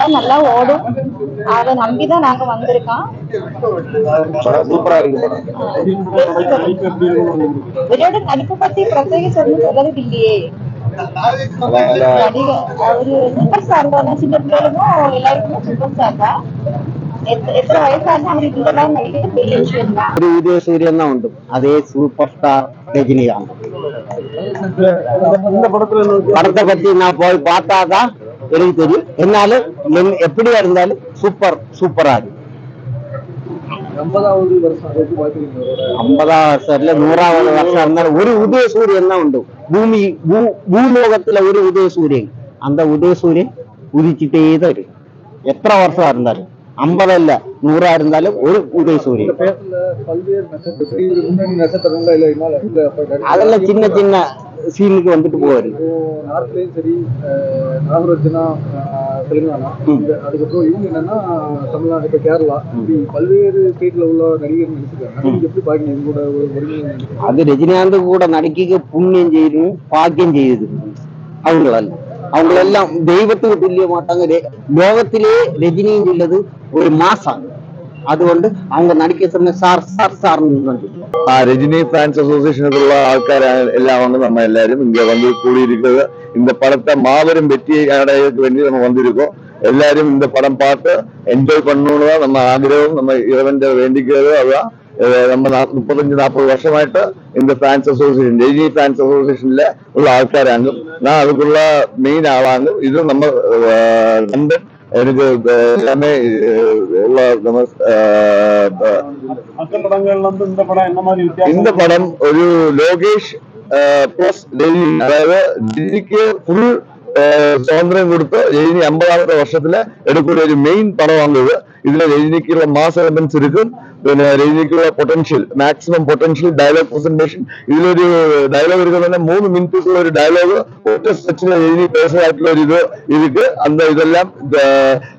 படம் நல்லா ஓடும். அதை நம்பிதான் நாங்க வந்திருக்கோம். சூப்பரா இருக்கு இவரோட நடிப்பு பத்தி பிரத்யேகிச்சு ஒன்றும் சொல்றதுக்கு இல்லையே. நடிகர் அவரு சூப்பர் ஸ்டார் தான். சின்ன பிள்ளைகளுக்கும் எல்லாருக்குமே சூப்பர் ஸ்டார் தான். எத்தனை வயசானா அவருக்கு இதெல்லாம் நடிக்கிறது பெரிய விஷயம் தான். ഒരു ഉദയസൂര്യൻ ഉണ്ട്. അതേ സൂപ്പർ സ്റ്റാർ രജനികാന്ത്. படத்தை பத்தி நான் போய் பார்த்தாதான் எனக்கு தெரியும். என்னாலும் எப்படியா இருந்தாலும் சூப்பரா இருக்கு. 50வது வருஷம் 50வது வருஷம் இல்ல 100வது வருஷம் இருந்தாலும் ஒரு உதயசூரியன் தான் உண்டு. பூலோகத்துல ஒரு உதயசூரியன். அந்த உதயசூரியன் உதிச்சுட்டே தான் இருக்கு. எத்தனை வருஷம் இருந்தாலும் 50 இல்ல 100 இருந்தாலும் ஒரு உதயசூரியன். அதெல்லாம் சின்ன சின்ன சீனுக்கு வந்துட்டு போவாரு. நார்த்லயும் சரி, நாகராஜனா தெலுங்கானா, அதுக்கப்புறம் இவங்க என்னன்னா தமிழ்நாடு, இப்ப கேரளா, பல்வேறு ஸ்டேட்ல உள்ள நடிகர்கள் நடிச்சிருக்காங்க. எப்படி பாக்கீங்க கூட அது ரஜினிகாந்த் கூட நடிக்க புண்ணியம் செய்யணும், பாக்கியம் செய்யுது. அவங்களெல்லாம் தெய்வத்துக்கு துல்லிய மாட்டாங்க. லோகத்திலே ரஜினின்னு உள்ளது ஒரு மாசம். അതുകൊണ്ട് அவங்க நடிக்க சொன்ன സാർ രജനി ഫാൻസ് അസോസിയേഷനിലുള്ള ആൾക്കാർ എല്ലാം வந்து நம்ம எல்லாரும் இங்க வந்து கூடியிருக்கிறது. இந்த படத்தை மாபெரும் வெற்றி அடையறதுக்கு வேண்டி நம்ம வந்திருக்கோம். எல்லாரும் இந்த படம் பார்த்து என்ஜாய் பண்ணணும்னு தான் நம்ம ஆഗ്രഹവും நம்ம இறைவന്റെ வேண்டிக்கிறது. அதுதான் நம்ம 35-40 வருஷமாയിട്ട് இந்த ഫാൻസ് അസോസിയേഷൻ, രജനി ഫാൻസ് അസോസിയേഷനിലെ ഉള്ള ആൾക്കാരാണ്. ഞാൻ അതുക്കുള്ള മെയിൻ ആളാണ്. ഇത് നമ്മൾ ലണ്ടൻ எனக்கு எல்லாமே இந்த படம் ஒரு லோகேஷ் பிளஸ் ரஜினி, அதாவது ரஜினிக்கு ஃபுல் സ്വാതന്ത്ര്യം കൊടുത്ത് രജനി 50வது വർഷത്തില് എടുക്കുന്ന ഒരു മെയിൻ പടമാണിത്. ഇതിൽ രജനിക്കുള്ള മാസ് എലമെന്റ്സ് ഇരിക്കും. പിന്നെ രജനിക്കുള്ള potential, maximum potential dialogue presentation. ഇതിലൊരു ഡയലോഗ് എടുക്കുന്ന 3 മിനിറ്റുള്ള ഒരു ഡയലോഗ് ഒറ്റ സ്ട്രെച്ചിൽ രജനി പേഴ്സണൽ ആയിട്ടുള്ള ഒരു ഇത് ഇരിക്ക്. അന്ത ഇതെല്ലാം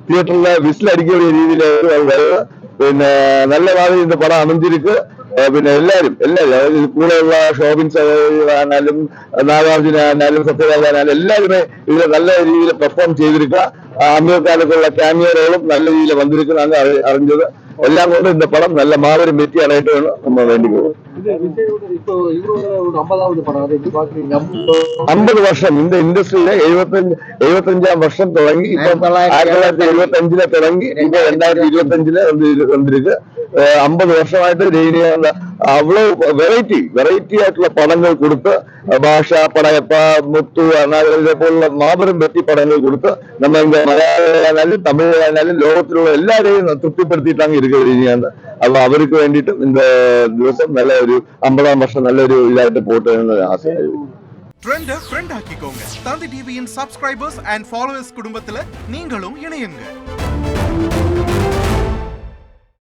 തിയേറ്ററിലെ വിസിലടിക്കുന്ന രീതിയിലായിരുന്നു അത് വരുന്നത്. പിന്നെ നല്ല ഭാഗം இந்த படம் அமைஞ்சிருக்கு. പിന്നെ എല്ലാരും അതായത് കൂടെയുള്ള ഷോബിൻ ആനാലും നാഗാർജുന ആനാലും സത്യരാജ് ആനാലും എല്ലാവരുമേ ഇതിൽ നല്ല രീതിയിൽ പെർഫോം ചെയ്തിരിക്കുക. അമീർ ഖാനൊക്കെയുള്ള ക്യാമിയോ റോളും നല്ല രീതിയിൽ വന്നിരിക്കുന്നതാണ് അറിഞ്ഞത്. എല്ലാം കൊണ്ടും இந்த படம் நல்ல மாபெரும் வெற்றி அடையட்டு நம்ம வேண்டிக்கிறோம். 50 വർഷം இந்த இண்டஸ்ட்ரியில 75ஆம் வருஷம் தொடங்கி இப்போ 1975 തുടങ്ങി ഇപ്പൊ 2025 വന്നിരിക്ക്. 50 വർഷമായിട്ട് രജനികാന്ത് അவ்வளவு വെറൈറ്റി ആയിട്ടുള്ള പടങ്ങൾ കൊടുത്ത്, ഭാഷ, പടയപ്പ, മുത്തു, അനാഥ പോലുള്ള മാബെറും വെറ്റി പടങ്ങൾ കൊടുത്ത് നമ്മ ഇங்க മലയാളം, തമിഴ്, ലോകത്തിലുള്ള എല്ലാവരെയും തൃപ്തിപ്പെടുത്തിയിട്ടാണ് ഇരിക്കുക രജനികാന്ത്. അപ്പൊ അവർക്ക് വേണ്ടിയിട്ടും இந்த ദിവസം நல்ல ഒരു 50ஆம் வருஷம் நல்ல ஒரு இதாയിട്ട് போட்டு ஆசை. Trend friend ஆக்கிக்கோங்க. தந்தி டிவியின் சப்ஸ்கிரைபர்ஸ் அண்ட் ஃபாலோவர்ஸ் குடும்பத்துல நீங்களும் இணையுங்க.